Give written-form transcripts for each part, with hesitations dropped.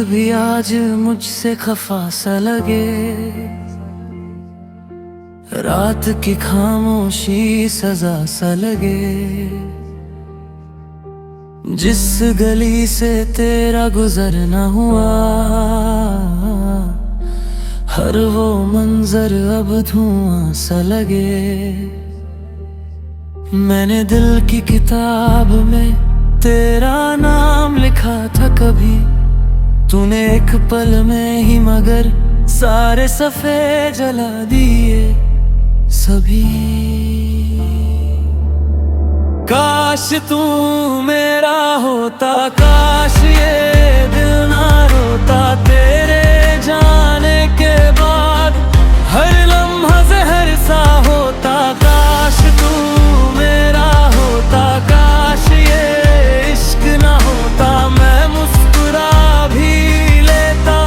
भी आज मुझसे खफा सा लगे, रात की खामोशी सजा सा लगे। जिस गली से तेरा गुजरना हुआ, हर वो मंजर अब धुआं सा लगे। मैंने दिल की किताब में तेरा नाम लिखा था कभी, तूने एक पल में ही मगर सारे सफ़े जला दिए सभी। काश तू मेरा होता, काश ये दिल ना रोता। तेरे जाने के बाद हर लम्हा ज़हर सा होता। काश तू मेरा होता, काश ये इश्क ना होता। मैं मुस्कुरा भी लेता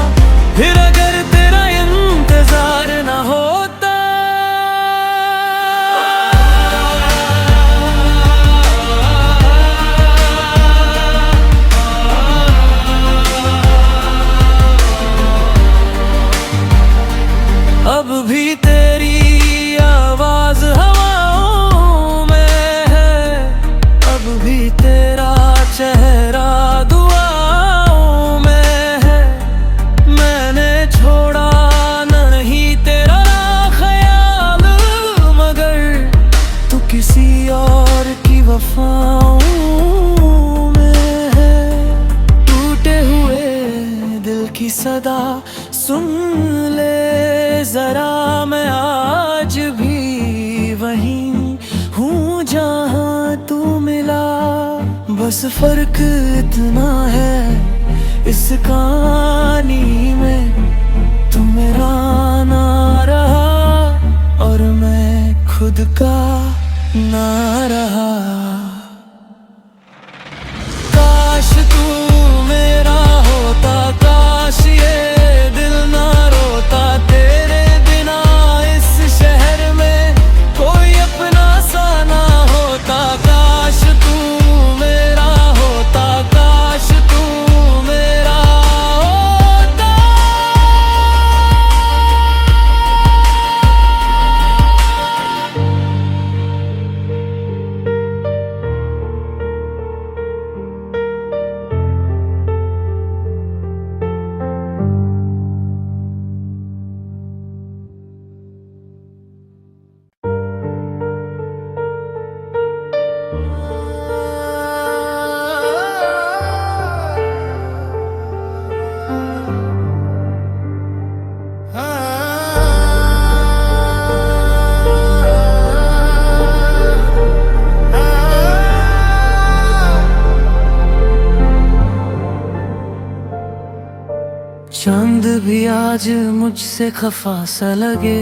फिर अगर तेरा इंतजार ना होता। अब भी तेरी आवाज हवाओं में है, अब भी तेरा चेहरा दुआओं में है। मैंने छोड़ा नहीं तेरा ख्याल, मगर तू किसी और की वफाओं में है। टूटे हुए दिल की सदा सुन ले जरा, मैं आज भी वहीं हूँ जहाँ तू मिला। बस फर्क इतना है इस कहानी में, तू मेरा ना रहा और मैं खुद का ना रहा। काश तू मेरा होता, काश ये दिल ना रोता। तेरे बिना इस शहर में कोई अपना सा ना होता। काश तू मेरा होता, काश तू मेरा होता। चांद भी आज मुझसे खफा सा लगे,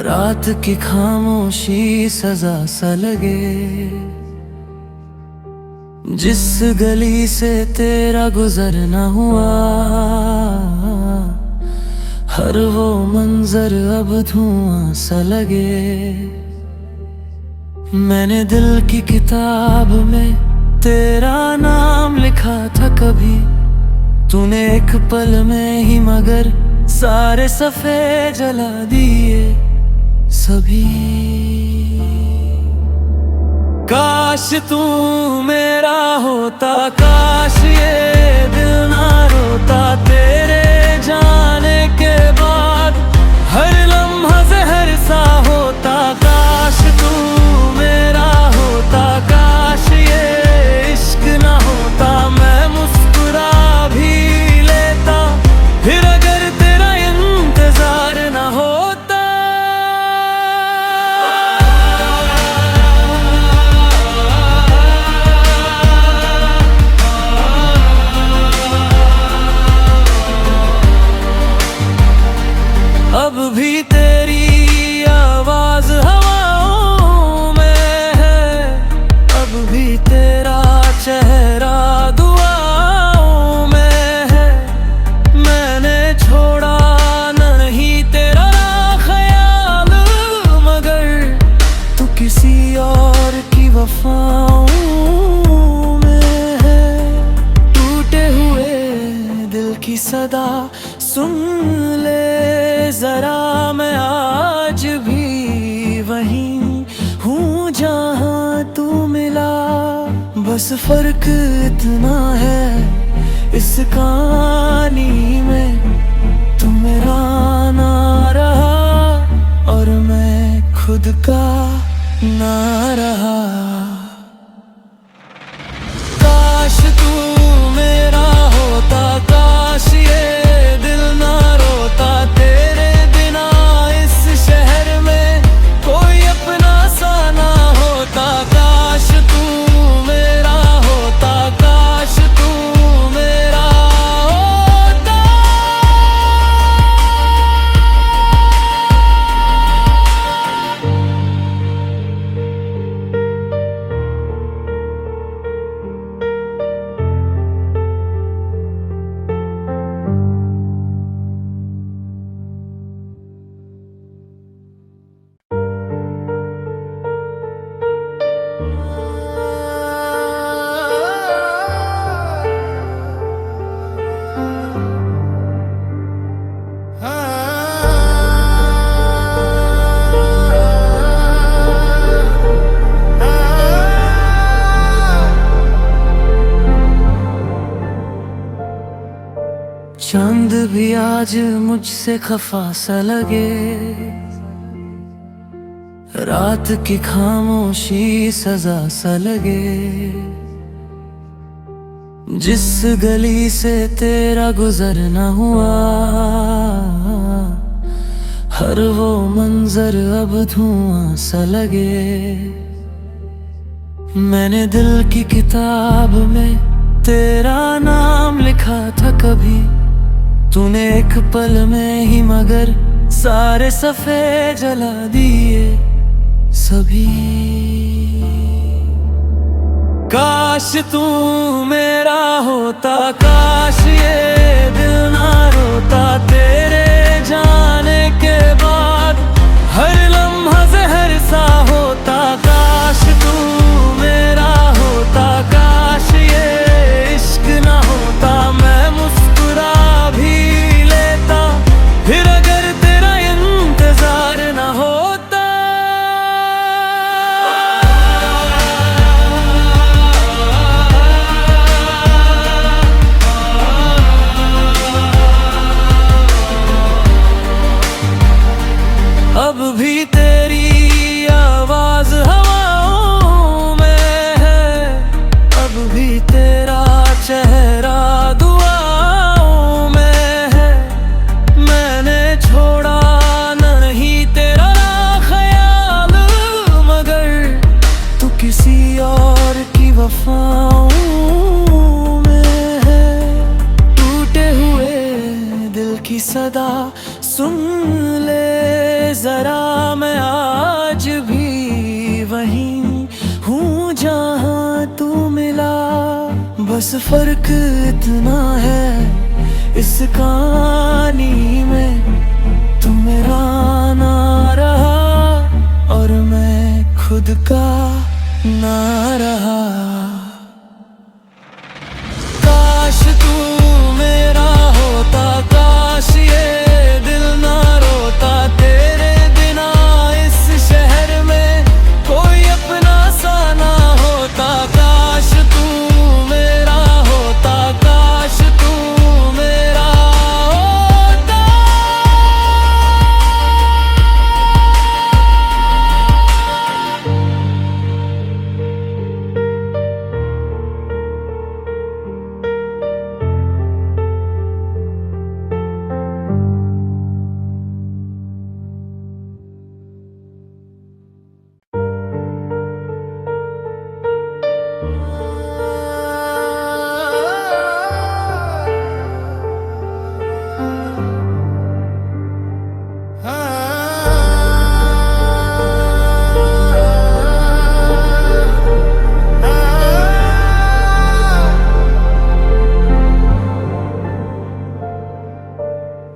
रात की खामोशी सजा सा लगे। जिस गली से तेरा गुजरना हुआ, हर वो मंजर अब धुआं सा लगे। मैंने दिल की किताब में तेरा नाम लिखा था कभी, तूने एक पल में ही मगर सारे सफ़े जला दिए सभी। काश तू मेरा होता, काश ये दिल ना रोता। तेरे जाने के बाद हर लम्हा ज़हर सा होता। काश तू मेरा होता, काश ये इश्क ना होता। मैं मुस्कुरा भी लेता फिर अगर तेरा इंतजार ना होता। अब भी तेरी आवाज हवाओं में है, अब भी तेरा चेहरा दुआओं में है। मैंने छोड़ा नहीं तेरा ख्याल, मगर तू किसी और की वफाओं में है। टूटे बस फर्क इतना है इस कहानी में, तू मेरा ना रहा और मैं खुद का ना रहा। काश तू मेरा होता, काश ये दिल ना रोता, तेरे बिना इस शहर में कोई अपना सा ना होता। काश तू मेरा होता, काश तू मेरा होता। चांद भी आज मुझसे खफा सा लगे, रात की खामोशी सजा सा लगे। जिस गली से तेरा गुजरना हुआ, हर वो मंजर अब धुआं सा लगे। मैंने दिल की किताब में तेरा नाम लिखा था कभी, तूने एक पल में ही मगर सारे सफ़े जला दिए सभी। काश तू मेरा होता, काश ये दिल ना रोता, तेरे जाने के बाद हर लम्हा ज़हर सा होता। काश तू मेरा होता, काश ये इश्क ना होता, मैं मुस्कुरा भी लेता फिर अगर तेरा इंतजार ना होता। अब भी तेरी आवाज हवाओं में है, अब भी तेरा चेहरा दुआओं में है। मैंने छोड़ा नहीं तेरा ख्याल, मगर तू किसी और की वफाओं में है। टूटे हुए दिल की सदा सुन ले जरा, मैं आज भी वहीं हूँ जहाँ तू मिला। बस फर्क इतना है इस कहानी में, तू मेरा ना रहा और मैं खुद का ना रहा। काश तू मेरा होता, काश ये दिल ना रोता, तेरे बिना इस शहर में कोई अपना सा ना होता। काश तू मेरा होता, काश तू मेरा होता।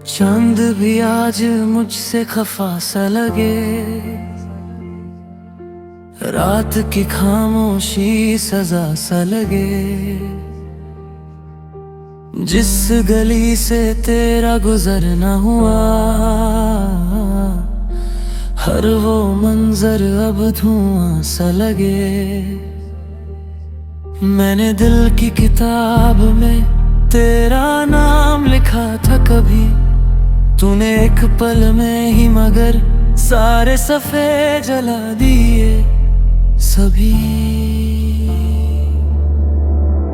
चांद भी आज मुझसे खफा सा लगे, रात की खामोशी सजा सा लगे। जिस गली से तेरा गुजरना हुआ, हर वो मंजर अब धुआं सा लगे। मैंने दिल की किताब में तेरा नाम लिखा था कभी, तूने एक पल में ही मगर सारे सफ़े जला दिए सभी।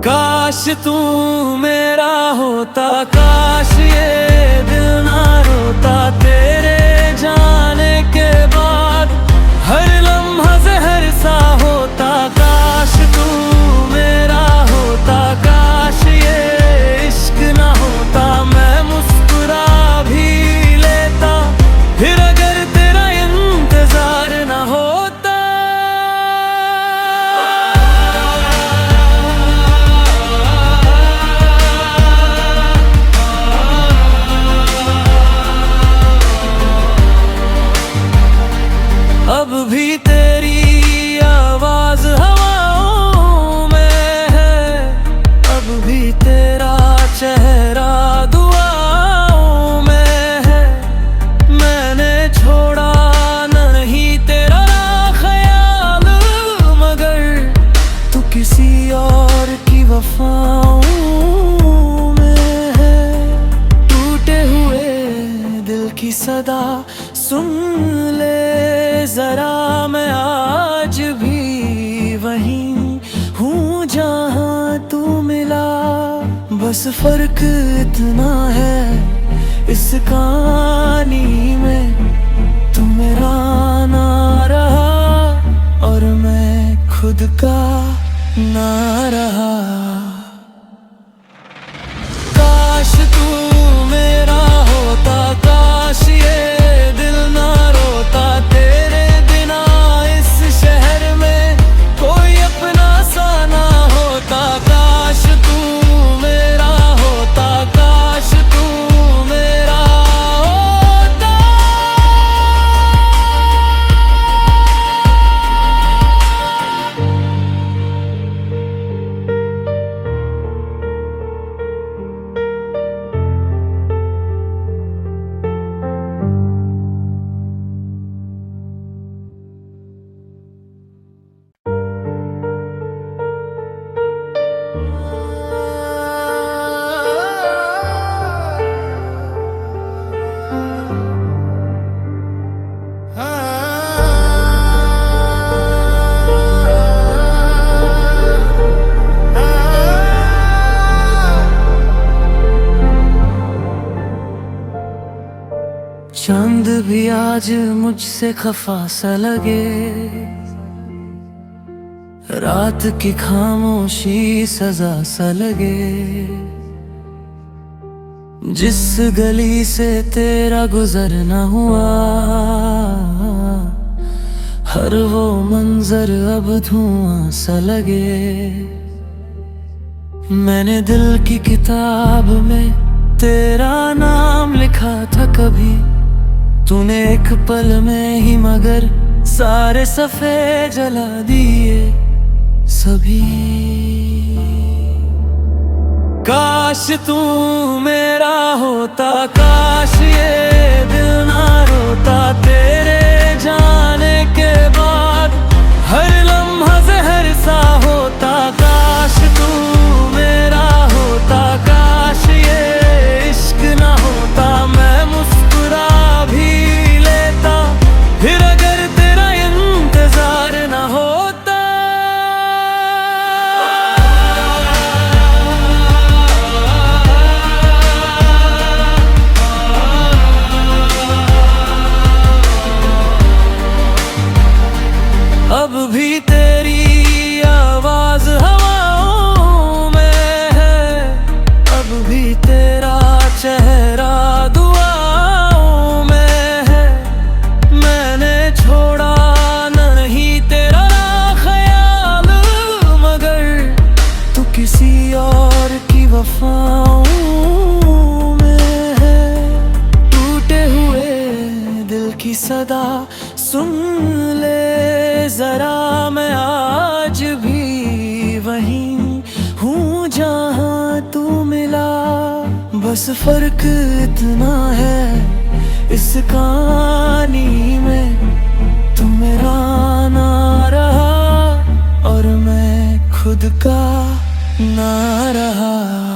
काश तू मेरा होता, काश ये दिल ना रोता, तेरे जाने के बाद हर लम्हा जहर सा होता। काश तू मेरा होता, काश ये इश्क ना होता, मैं मुस्कुरा भी लेता फिर अगर तेरा इंतजार ना होता। अब भी तेरी आवाज हवाओं में है, अब भी तेरा चेहरा दुआओं में है। मैंने छोड़ा नहीं तेरा ख्याल, मगर तू किसी और की वफाओं में है। टूटे हुए दिल की सदा सुन ले जरा, मैं आज भी वहीं हूँ जहाँ तू मिला। बस फर्क इतना है इस कहानी में, तू मेरा ना रहा और मैं खुद का ना रहा। काश तू मेरा होता, काश ये दिल ना रोता, तेरे बिना इस शहर में कोई अपना सा ना होता। काश तू मेरा होता, काश तू मेरा होता। चांद भी आज मुझसे खफा सा लगे, रात की खामोशी सजा सा लगे। जिस गली से तेरा गुजरना हुआ, हर वो मंजर अब धुआं सा लगे। मैंने दिल की किताब में तेरा नाम लिखा था कभी, तूने एक पल में ही मगर सारे सफ़े जला दिए सभी। काश तू मेरा होता, काश ये दिल ना रोता, तेरे जाने के बाद हर लम्हा जहर सा होता। काश तू मेरा होता, काश ये इश्क ना होता, मैं मुस्कुरा भी लेता फिर अगर तेरा इंतजार ना होता। अब भी तेरी आवाज हवाओं में है, अब भी तेरा चेहरा दुआओं में है। मैंने छोड़ा नहीं तेरा ख्याल, मगर तू किसी और की वफाओं में है। टूटे हुए दिल की सदा सुन ले जरा, मैं आज भी वहीं हूँ जहाँ तू मिला। बस फर्क इतना है इस कहानी में, तू मेरा ना रहा और मैं खुद का ना रहा।